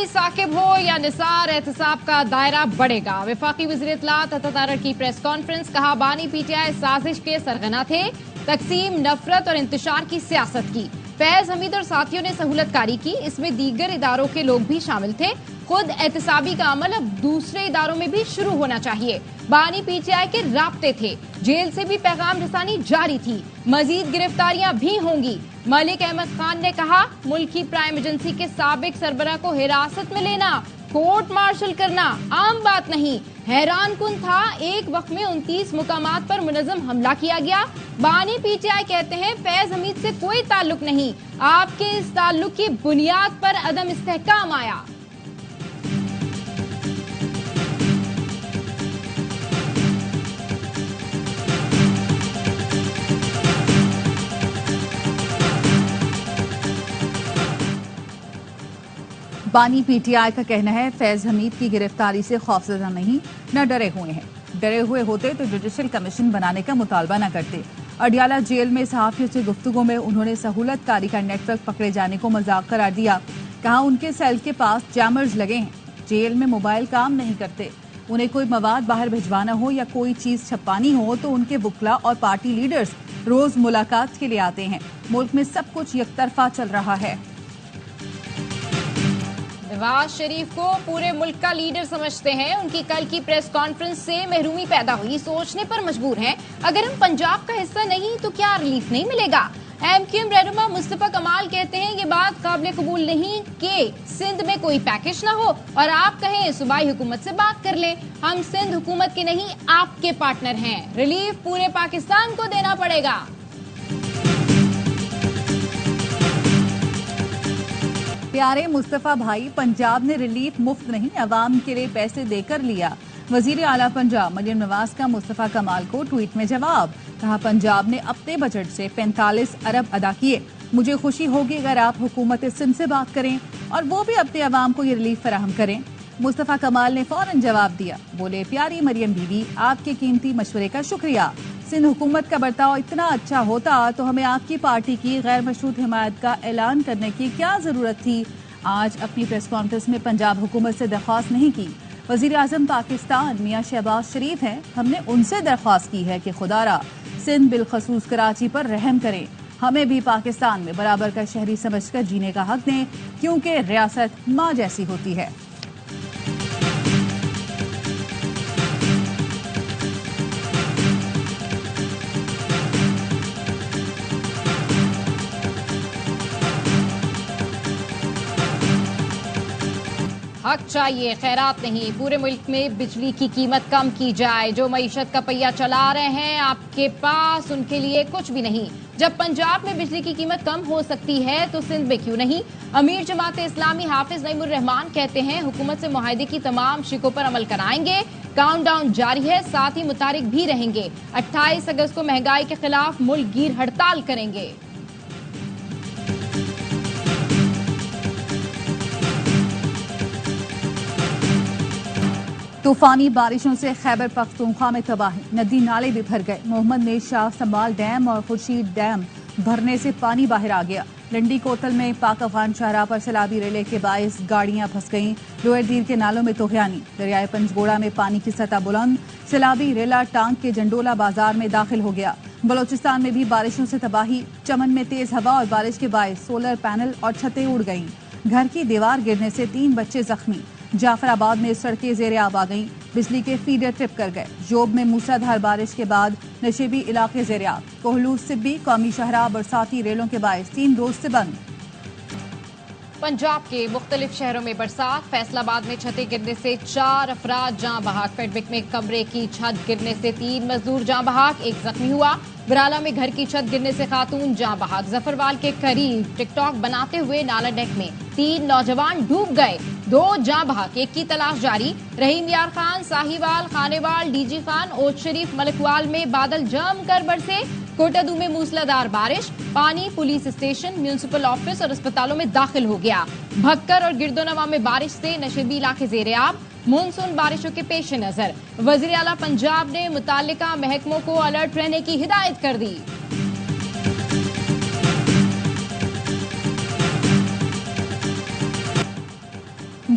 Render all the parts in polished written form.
वली साकिब हो या निसार, एहतसाब का दायरा बढ़ेगा। वफाकी वज़ीर इत्तलात अता तारड़ की प्रेस कॉन्फ्रेंस, कहा बानी पीटीआई साजिश के सरगना थे, तकसीम, नफरत और इंतशार की सियासत की। फैज हमीद और साथियों ने सहूलतकारी की, इसमें दीगर इदारों के लोग भी शामिल थे। खुद एहतसाबी का अमल अब दूसरे इदारों में भी शुरू होना चाहिए। बानी पीटीआई के राब्ते थे, जेल से भी पैगाम रसानी जारी थी, मजीद गिरफ्तारियां भी होंगी। मलिक अहमद खान ने कहा, मुल्क की प्राइम एजेंसी के साबिक सरबरा को हिरासत में लेना, कोर्ट मार्शल करना आम बात नहीं। हैरान कुन था, एक वक्त में 29 मुकामात पर मुनज़्ज़म हमला किया गया। बानी पीटीआई कहते हैं फैज हमीद से कोई ताल्लुक नहीं, आपके इस ताल्लुक की बुनियाद पर अदम इस्तेहकाम आया। बानी पीटीआई का कहना है फैज हमीद की गिरफ्तारी से खौफजदा नहीं, न डरे हुए हैं। डरे हुए होते तो जुडिशल कमीशन बनाने का मुतालबा न करते। अडियाला जेल में सहाफियों से गुफ्तगू में उन्होंने सहूलतकारी का नेटवर्क पकड़े जाने को मजाक करार दिया। कहा उनके सेल के पास जैमर्स लगे हैं, जेल में मोबाइल काम नहीं करते। उन्हें कोई मवाद बाहर भिजवाना हो या कोई चीज छपानी हो तो उनके वुकला और पार्टी लीडर्स रोज मुलाकात के लिए आते हैं। मुल्क में सब कुछ यकतरफा चल रहा है। नवाज शरीफ को पूरे मुल्क का लीडर समझते हैं। उनकी कल की प्रेस कॉन्फ्रेंस से महरूमी पैदा हुई, सोचने पर मजबूर हैं, अगर हम पंजाब का हिस्सा नहीं तो क्या रिलीफ नहीं मिलेगा। एमक्यूएम रहनुमा मुस्तफा कमाल कहते हैं ये बात काबिल कबूल नहीं कि सिंध में कोई पैकेज ना हो और आप कहें सूबाई हुकूमत से बात कर ले। हम सिंध हुकूमत के नहीं आपके पार्टनर हैं, रिलीफ पूरे पाकिस्तान को देना पड़ेगा। प्यारे मुस्तफा भाई, पंजाब ने रिलीफ मुफ्त नहीं अवाम के लिए पैसे देकर लिया। वजीर आला पंजाब मरियम नवाज का मुस्तफा कमाल को ट्वीट में जवाब, कहा पंजाब ने अपने बजट से 45 अरब अदा किए। मुझे खुशी होगी अगर आप हुकूमत सिंध से बात करें और वो भी अपने अवाम को ये रिलीफ फराहम करें। मुस्तफा कमाल ने फौरन जवाब दिया, बोले प्यारी मरियम बीवी, आपके कीमती मशवरे का शुक्रिया। सिंध हुकूमत का बर्ताव इतना अच्छा होता तो हमें आपकी पार्टी की गैर मशरूत हिमायत का ऐलान करने की क्या जरूरत थी। आज अपनी प्रेस कॉन्फ्रेंस में पंजाब हुकूमत से दरख्वास्त नहीं की। वजीर आजम पाकिस्तान मियां शहबाज शरीफ हैं, हमने उनसे दरख्वास्त की है कि खुदारा सिंध बिलखसूस कराची पर रहम करें, हमें भी पाकिस्तान में बराबर का शहरी समझकर जीने का हक दें, क्योंकि रियासत माँ जैसी होती है। हक चाहिए, खैरात नहीं। पूरे मुल्क में बिजली की कीमत कम की जाए। जो मईशत का पहिया चला रहे हैं आपके पास, उनके लिए कुछ भी नहीं। जब पंजाब में बिजली की कीमत कम हो सकती है तो सिंध में क्यों नहीं। अमीर जमात इस्लामी हाफिज नईमुर रहमान कहते हैं हुकूमत से मुआहदे की तमाम शिकों पर अमल कराएंगे। काउंटडाउन जारी है, साथ ही मुतारिक भी रहेंगे। 28 अगस्त को महंगाई के खिलाफ मुल्क गिर हड़ताल करेंगे। तूफानी बारिशों से खैबर पख्तूनख्वा में तबाही, नदी नाले भी भर गए। मोहम्मद नेर शाह संभाल डैम और खुर्शीद डैम भरने से पानी बाहर आ गया। लंडी कोतल में पाक अफगान शाहराह पर सैलाबी रेले के बायस गाड़ियां फंस गईं। लोअर दीर के नालों में तोहयानी, दरियाए पंजगोड़ा में पानी की सतह बुलंद। सैलाबी रेला टांग के जंडोला बाजार में दाखिल हो गया। बलोचिस्तान में भी बारिशों से तबाही, चमन में तेज हवा और बारिश के बायस सोलर पैनल और छतें उड़ गईं। घर की दीवार गिरने से 3 बच्चे जख्मी। जाफराबाद में सड़कें जेरे आब आ गईं, बिजली के फीडर ट्रिप कर गए। जोब में मूसलाधार बारिश के बाद नशेबी इलाके जेरे आब। कोहलूर सिब्बी कौमी शाहराह बरसाती रेलों के बायस 3 रोज से बंद। पंजाब के मुख्तलिफ शहरों में बरसात, फैसलाबाद में छतें गिरने से 4 अफराद जाँ बहाक, फेडविक में कमरे की छत गिरने से 3 मजदूर जाँ बहाक, 1 जख्मी हुआ। बराला में घर की छत गिरने से खातून जाँ बहाक। जफरवाल के करीब टिकटॉक बनाते हुए नाला डेक में 3 नौजवान डूब गए, 2 जाँ बहाक, 1 की तलाश जारी। रहीम यार खान, साहिवाल, खानेवाल, डीजी खान, ओज शरीफ, मलकवाल में बादल जम कर बरसे। कोटादू में मूसलाधार बारिश, पानी पुलिस स्टेशन, म्यूनिसिपल ऑफिस और अस्पतालों में दाखिल हो गया। भक्कर और गिरदोनवा में बारिश से नशेबी इलाके जेरे आब। मानसून बारिशों के पेश नजर वजीर आला पंजाब ने मुताल्लिका महकमों को अलर्ट रहने की हिदायत कर दी।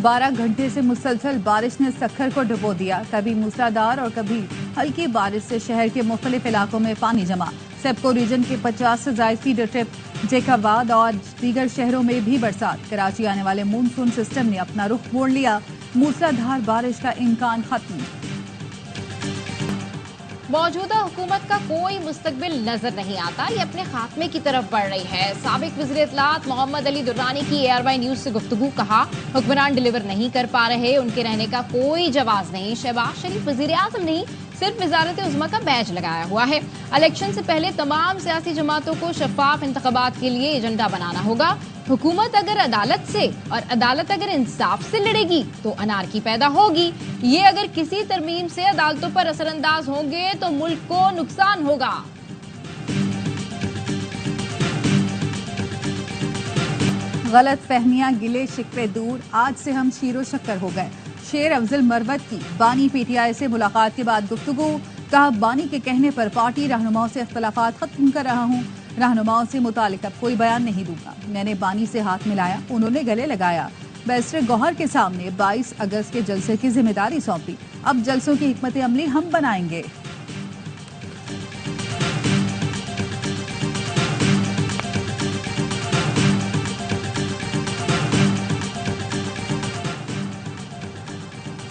12 घंटे से मुसलसल बारिश ने सखर को डुबो दिया। कभी मूसलाधार और कभी हल्की बारिश से शहर के मुख्तलिफ इलाकों में पानी जमा। सेप्को रीजन के 50 से ज्यादा फीडर ट्रिप, जेकाबाद और दीगर शहरों में भी बरसात। कराची आने वाले मानसून सिस्टम ने अपना रुख मोड़ लिया। मूसलाधार बारिश का इम्कान खत्म। मौजूदा हुकूमत का कोई मुस्तकबिल नजर नहीं आता, ये अपने खात्मे की तरफ बढ़ रही है। साबिक वज़ीर इत्तलात मोहम्मद अली दुर्रानी की ARY न्यूज से गुफ्तगू, कहा हुक्मरान डिलीवर नहीं कर पा रहे, उनके रहने का कोई जवाब नहीं। शहबाज शरीफ वज़ीर आज़म नहीं, सिर्फ वजारत उज़्मा का बैज लगाया हुआ है। इलेक्शन से पहले तमाम सियासी जमातों को शफाफ इंतखाबात के लिए एजेंडा बनाना होगा। हुकूमत अगर अदालत से और अदालत अगर इंसाफ से लड़ेगी तो अनारकी पैदा होगी। ये अगर किसी तरमीम से अदालतों पर असरअंदाज होंगे तो मुल्क को नुकसान होगा। गलत फहमियां, गिले शिकवे दूर, आज से हम शीरो शक्कर हो गए। शेर अफजल मरवत की बानी PTI से मुलाकात के बाद गुफ्तगू, कहा बानी के कहने पर पार्टी रहनुमाओं से इख्तलाफात खत्म कर रहा हूँ। रहनुमाओं से मुतालिक अब कोई बयान नहीं दूंगा। मैंने बानी से हाथ मिलाया, उन्होंने गले लगाया। बैरिस्टर गौहर के सामने 22 अगस्त के जलसे की जिम्मेदारी सौंपी। अब जलसों की हिकमत अमली हम बनाएंगे।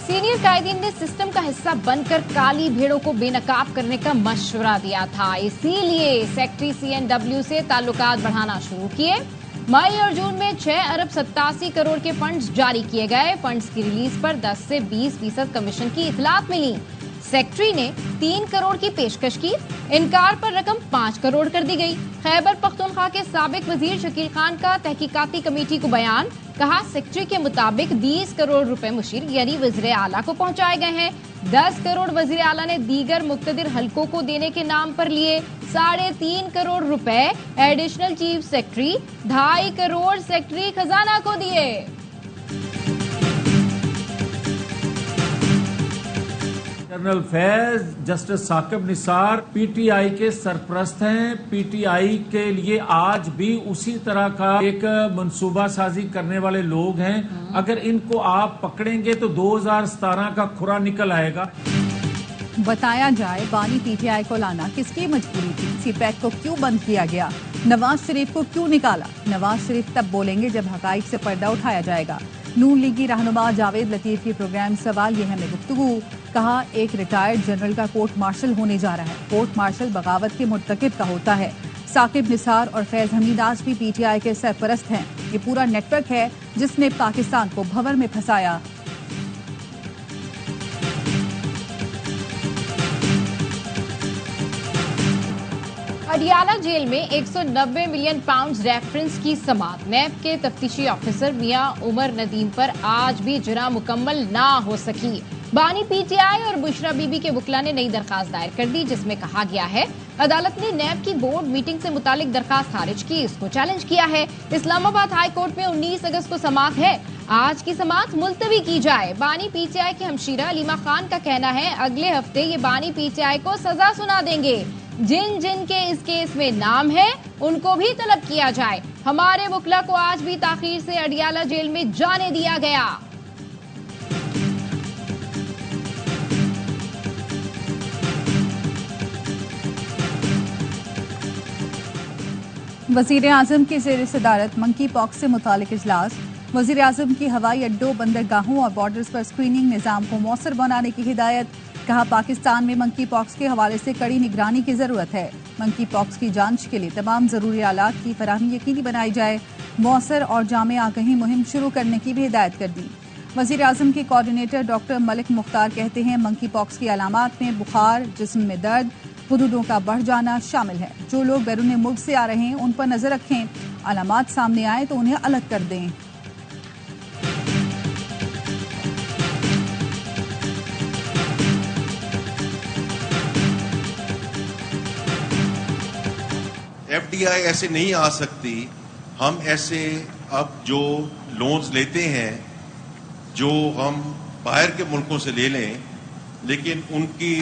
सीनियर कायदीन ने सिस्टम का हिस्सा बनकर काली भेड़ों को बेनकाब करने का मशवरा दिया था, इसीलिए सेक्रेटरी CNW से ताल्लुकात बढ़ाना शुरू किए। मई और जून में 6 अरब 87 करोड़ के फंड्स जारी किए गए। फंड्स की रिलीज पर 10 से 20% कमीशन की इतलात मिली। सेक्रेटरी ने 3 करोड़ की पेशकश की, इनकार पर रकम 5 करोड़ कर दी गई। खैबर पख्तूनख्वा के साबिक वजीर शकील खान का तहकीकाती कमेटी को बयान, कहा सेक्रेटरी के मुताबिक 20 करोड़ रुपए मुशीर यानी वज़ीर आला को पहुंचाए गए हैं। 10 करोड़ वज़ीर आला ने दीगर मुक्तदिर हलकों को देने के नाम पर लिए। 3.5 करोड़ रुपए additional chief secretary, 2.5 crore secretary खजाना को दिए। General Faiz, justice Saqib Nisar PTI के सरपरस्त हैं। PTI के लिए आज भी उसी तरह का एक मंसूबा साजी करने वाले लोग हैं। अगर इनको आप पकड़ेंगे तो 2017 का खुरा निकल आएगा। बताया जाए बानी PTI को लाना किसकी मजबूरी थी? CPAC को क्यों बंद किया गया? नवाज शरीफ को क्यों निकाला? नवाज शरीफ तब बोलेंगे जब हकाइक से पर्दा उठाया जाएगा। नून लीगी रहनुमा जावेद लतीफ की प्रोग्राम सवाल ये है में गुफ्तगू, कहा एक रिटायर्ड जनरल का कोर्ट मार्शल होने जा रहा है। कोर्ट मार्शल बगावत के मुर्तकिब का होता है। साकिब निसार और फैज हमीद आज भी PTI के सरपरस्त हैं। ये पूरा नेटवर्क है जिसने पाकिस्तान को भंवर में फंसाया। अडियाला जेल में 190 मिलियन पाउंड रेफरेंस की समात। नैब के तफ्तीशी ऑफिसर मियां उमर नदीम पर आज भी जुर्म मुकम्मल ना हो सकी। बानी PTI और बुशरा बीबी के वकला ने नई दरखास्त दायर कर दी, जिसमें कहा गया है अदालत ने नैब की बोर्ड मीटिंग से मुतालिक दरखास्त खारिज की, इसको चैलेंज किया है। इस्लामाबाद हाई कोर्ट में 19 अगस्त को समात है, आज की समात मुलतवी की जाए। बानी PTI के हमशीरा अलीमा खान का कहना है अगले हफ्ते ये बानी PTI को सजा सुना देंगे। जिन जिन के इस केस में नाम है उनको भी तलब किया जाए। हमारे वकला को आज भी ताखीर से अडियाला जेल में जाने दिया गया। वजीर आजम की ज़ेर सदारत मंकी पॉक्स से मुतालिक इजलास। वजीर आजम की हवाई अड्डों, बंदरगाहों और बॉर्डर्स पर स्क्रीनिंग निज़ाम को मौसर बनाने की हिदायत। कहा पाकिस्तान में मंकी पॉक्स के हवाले से कड़ी निगरानी की जरूरत है। मंकी पॉक्स की जांच के लिए तमाम जरूरी आलात की फराहमी यकीनी बनाई जाए। मौसर और जामे आगही मुहिम शुरू करने की भी हिदायत कर दी। वजीर आजम के कोऑर्डिनेटर डॉक्टर मलिक मुख्तार कहते हैं मंकी पॉक्स की अलामात में बुखार, जिस्म में दर्द, हुदूदों का बढ़ जाना शामिल है। जो लोग बैरून मुल्क से आ रहे हैं उन पर नजर रखें। अलामात सामने आए तो उन्हें अलग कर दें। FDI ऐसे नहीं आ सकती। हम ऐसे अब जो लोन्स लेते हैं जो हम बाहर के मुल्कों से ले लें, लेकिन उनकी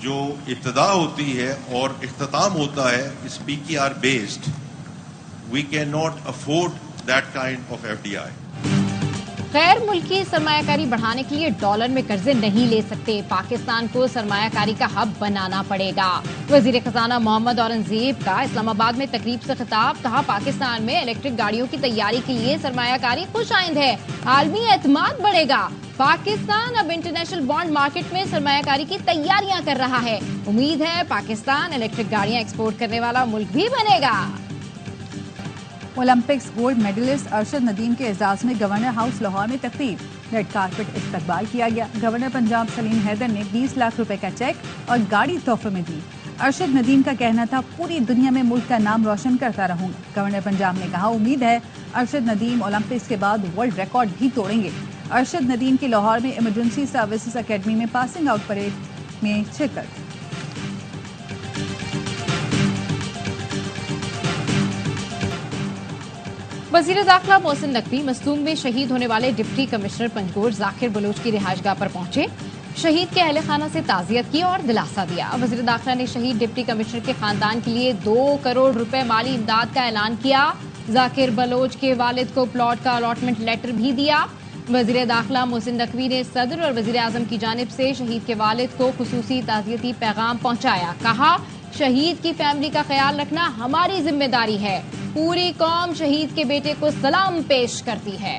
जो इब्तदा होती है और इख्तिताम होता है इस PKR based, we can not afford that kind of FDI। غیر ملکی سرمایہ کاری بڑھانے کے لیے ڈالر میں قرضے نہیں لے سکتے، پاکستان کو سرمایہ کاری کا ہب بنانا پڑے گا۔ وزیر خزانہ محمد اورنگزیب کا اسلام آباد میں تقریب سے خطاب، کہا پاکستان میں الیکٹرک گاڑیوں کی تیاری کے لیے سرمایہ کاری خوش آئند ہے، عالمی اعتماد بڑھے گا۔ پاکستان اب انٹرنیشنل بانڈ مارکیٹ میں سرمایہ کاری کی تیاریاں کر رہا ہے، امید ہے پاکستان الیکٹرک گاڑیاں ایکسپورٹ کرنے والا ملک بھی بنے گا۔ Olympics gold medalist Arshad Nadeem کے اعزاز میں گورنر ہاؤس لاہور میں تقریب، ریڈ کارپٹ استقبال کیا گیا۔ گورنر پنجاب سلیم حیدر نے 20 لاکھ روپے کا چیک اور گاڑی تحفے میں دی۔ ارشد ندیم کا کہنا تھا پوری دنیا میں ملک کا نام روشن کرتا رہوں گا۔ گورنر پنجاب نے کہا امید ہے ارشد ندیم اولمپکس کے بعد ورلڈ ریکارڈ بھی توڑیں گے۔ ارشد ندیم کی لاہور میں ایمرجنسی سروسز اکیڈمی میں پاسنگ آؤٹ پریڈ میں شرکت۔ وزیر داخلہ محسن نقوی مصدوم میں شہید ہونے والے ڈپٹی کمشنر پنجگور ذاکر بلوچ کی رہائش گاہ پر پہنچے، شہید کے اہل خانہ سے تعزیت کی اور دلاسا دیا۔ وزیر داخلہ نے شہید ڈپٹی کمشنر کے خاندان کے لیے 2 کروڑ روپے مالی امداد کا اعلان کیا۔ ذاکر بلوچ کے والد کو پلاٹ کا الاٹمنٹ لیٹر بھی دیا۔ وزیر داخلہ محسن نقوی نے صدر اور وزیر اعظم کی جانب سے شہید کے والد کو خصوصی تعزیتی پیغام پہنچایا، کہا شہید کی فیملی کا خیال رکھنا ہماری ذمہ داری ہے، پوری قوم شہید کے بیٹے کو سلام پیش کرتی ہے۔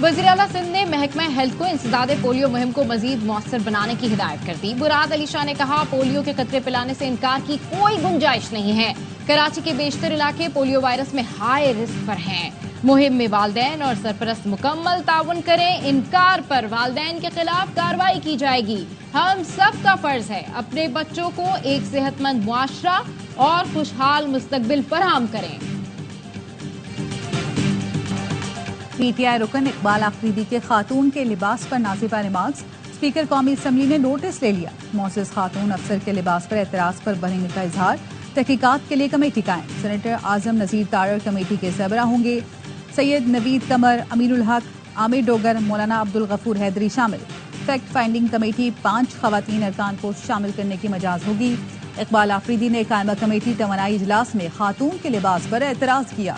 وزیر اعلیٰ سندھ نے محکمہ ہیلتھ کو انسداد پولیو مہم کو مزید مؤثر بنانے کی ہدایت کر دی۔ مراد علی شاہ نے کہا پولیو کے قطرے پلانے سے انکار کی کوئی گنجائش نہیں ہے، کراچی کے بیشتر علاقے پولیو وائرس میں ہائی رسک پر ہیں، مہم میں والدین اور سرپرست مکمل تعاون کریں، انکار پر والدین کے خلاف کارروائی کی جائے گی۔ ہم سب کا فرض ہے اپنے بچوں کو ایک صحت مند معاشرہ اور خوشحال مستقبل فراہم کریں۔ پی ٹی آئی رکن اقبال آفریدی کے خاتون کے لباس پر نازیبہ ریمارکس، اسپیکر قومی اسمبلی نے نوٹس لے لیا۔ معزز خاتون افسر کے لباس پر اعتراض پر برہمی کا اظہار، تحقیقات کے لیے کمیٹی قائم، سینیٹر اعظم نذیر تارڑ کمیٹی کے سربراہ ہوں گے، سید نوید قمر، امیر الحق، عامر ڈوگر، مولانا عبدالغفور حیدری شامل۔ فیکٹ فائنڈنگ کمیٹی 5 خواتین ارکان کو شامل کرنے کی مجاز ہوگی۔ اقبال آفریدی نے قائمہ کمیٹی توانائی اجلاس میں خاتون کے لباس پر اعتراض کیا۔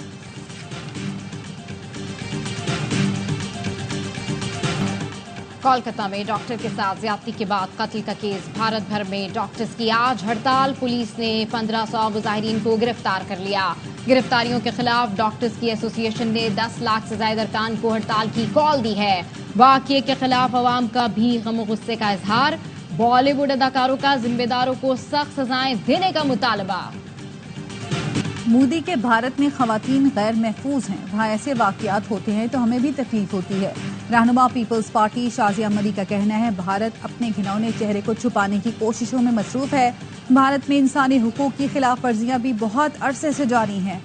کولکتہ میں ڈاکٹر کے ساتھ زیادتی کے بعد قتل کا کیس، بھارت بھر میں ڈاکٹرز کی آج ہڑتال، پولیس نے 1500 مظاہرین کو گرفتار کر لیا۔ گرفتاریوں کے خلاف ڈاکٹرز کی ایسوسی ایشن نے 10 لاکھ سے زائد ارکان کو ہڑتال کی کال دی ہے۔ واقعے کے خلاف عوام کا بھی غم و غصے کا اظہار، بالی ووڈ اداکاروں کا ذمہ داروں کو سخت سزائیں دینے کا مطالبہ۔ مودی کے بھارت میں خواتین غیر محفوظ ہیں، وہاں ایسے واقعات ہوتے ہیں تو ہمیں بھی تکلیف ہوتی ہے۔ رہنما پیپلز پارٹی شازیہ احمدی کا کہنا ہے بھارت اپنے گھنونے چہرے کو چھپانے کی کوششوں میں مصروف ہے، بھارت میں انسانی حقوق کی خلاف ورزیاں بھی بہت عرصے سے جاری ہیں۔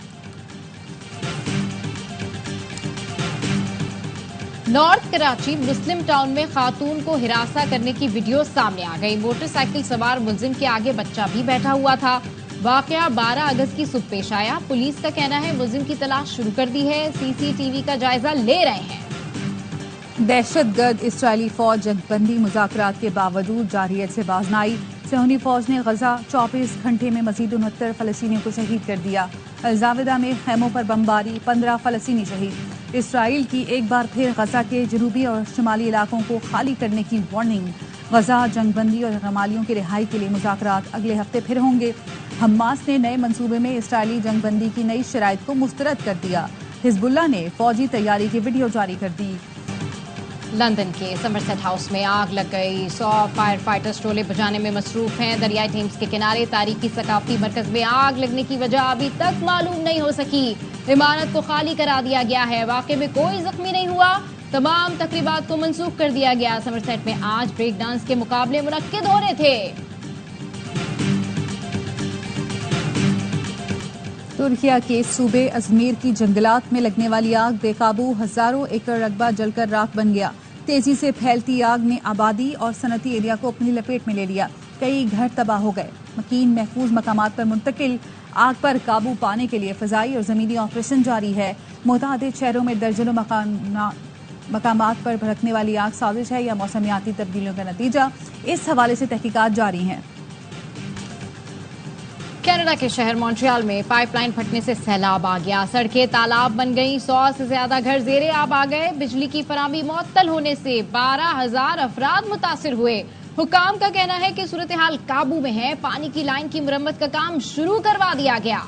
نارتھ کراچی مسلم ٹاؤن میں خاتون کو ہراساں کرنے کی ویڈیو سامنے آ گئی، موٹر سائیکل سوار ملزم کے آگے بچہ بھی بیٹھا ہوا تھا۔ واقعہ 12 اگست کی صبح پیش آیا، پولیس کا کہنا ہے ملزم کی تلاش شروع کر دی ہے، سی سی ٹی وی کا جائزہ لے رہے ہیں۔ دہشت گرد اسرائیلی فوج جنگ بندی مذاکرات کے باوجود جارحیت سے باز نہ آئی، صہیونی فوج نے غزہ 24 گھنٹے میں مزید 69 فلسطینیوں کو شہید کر دیا۔ الزاویہ میں خیموں پر بمباری، 15 فلسطینی شہید۔ اسرائیل کی ایک بار پھر غزہ کے جنوبی اور شمالی علاقوں کو خالی کرنے کی وارننگ۔ غزہ جنگ بندی اور رمالیوں کی رہائی کے لیے مذاکرات اگلے ہفتے پھر ہوں گے۔ حماس نے نئے منصوبے میں اسرائیلی جنگ بندی کی نئی شرائط کو مسترد کر دیا۔ حزب اللہ نے فوجی تیاری کی ویڈیو جاری کر دی۔ لندن کے سمرسیٹ ہاؤس میں آگ لگ گئی، 100 فائر فائٹرز شعلے بجھانے میں مصروف ہیں۔ دریائے ٹیمز کے کنارے تاریخی ثقافتی مرکز میں آگ لگنے کی وجہ ابھی تک معلوم نہیں ہو سکی۔ عمارت کو خالی کرا دیا گیا ہے، واقعے میں کوئی زخمی نہیں ہوا، تمام تقریبات کو منسوخ کر دیا گیا۔ سمرسیٹ میں آج بریک ڈانس کے مقابلے منعقد ہو رہے تھے۔ ترکیہ کے صوبے ازمیر کی جنگلات میں لگنے والی آگ بے قابو، ہزاروں ایکڑ رقبہ جل کر راکھ بن گیا۔ تیزی سے پھیلتی آگ نے آبادی اور صنعتی ایریا کو اپنی لپیٹ میں لے لیا، کئی گھر تباہ ہو گئے۔ مکین محفوظ مقامات پر منتقل، آگ پر قابو پانے کے لیے فضائی اور زمینی آپریشن جاری ہے۔ متعدد شہروں میں درجنوں مقامات پر بھڑکنے والی آگ سازش ہے یا موسمیاتی تبدیلیوں کا نتیجہ، اس حوالے سے تحقیقات جاری ہیں۔ کینیڈا کے شہر مونٹریال میں پائپ لائن پھٹنے سے سیلاب آ گیا. سڑکیں تالاب بن گئیں, 100 سے زیادہ گھر زیر آب آ گئے. بجلی کی فراہمی معطل ہونے سے 12,000 افراد متاثر ہوئے. حکام کا کہنا ہے کہ صورتحال قابو میں ہے. پانی کی لائن کی مرمت کا کام شروع کروا دیا گیا.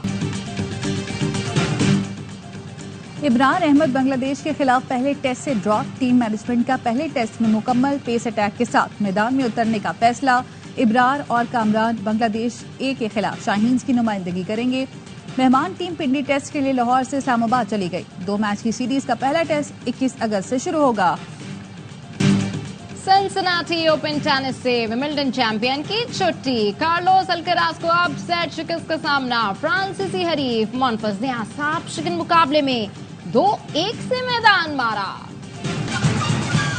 ابرار احمد بنگلہ دیش کے خلاف پہلے ٹیسٹ سے ڈراپ. ٹیم مینجمنٹ کا پہلے ٹیسٹ میں مکمل پیس اٹیک کے ساتھ میدان میں اترنے کا فیصلہ. ابرار اور کامران بنگلہ دیش اے کے خلاف شاہینز کی نمائندگی کریں گے. مہمان ٹیم پنڈی ٹیسٹ کے لیے لاہور سے اسلام آباد چلی گئی. 2 میچ کی سیریز کا پہلا ٹیسٹ 21 اگست سے شروع ہوگا. سنسناٹی اوپن ٹینس سے ومبلڈن چیمپئن کی چھٹی. کارلوس الکراز کو اب سیٹ شکست کا سامنا. فرانسیسی حریف مونفز نے اعصاب شکن مقابلے میں 2-1 سے میدان مارا.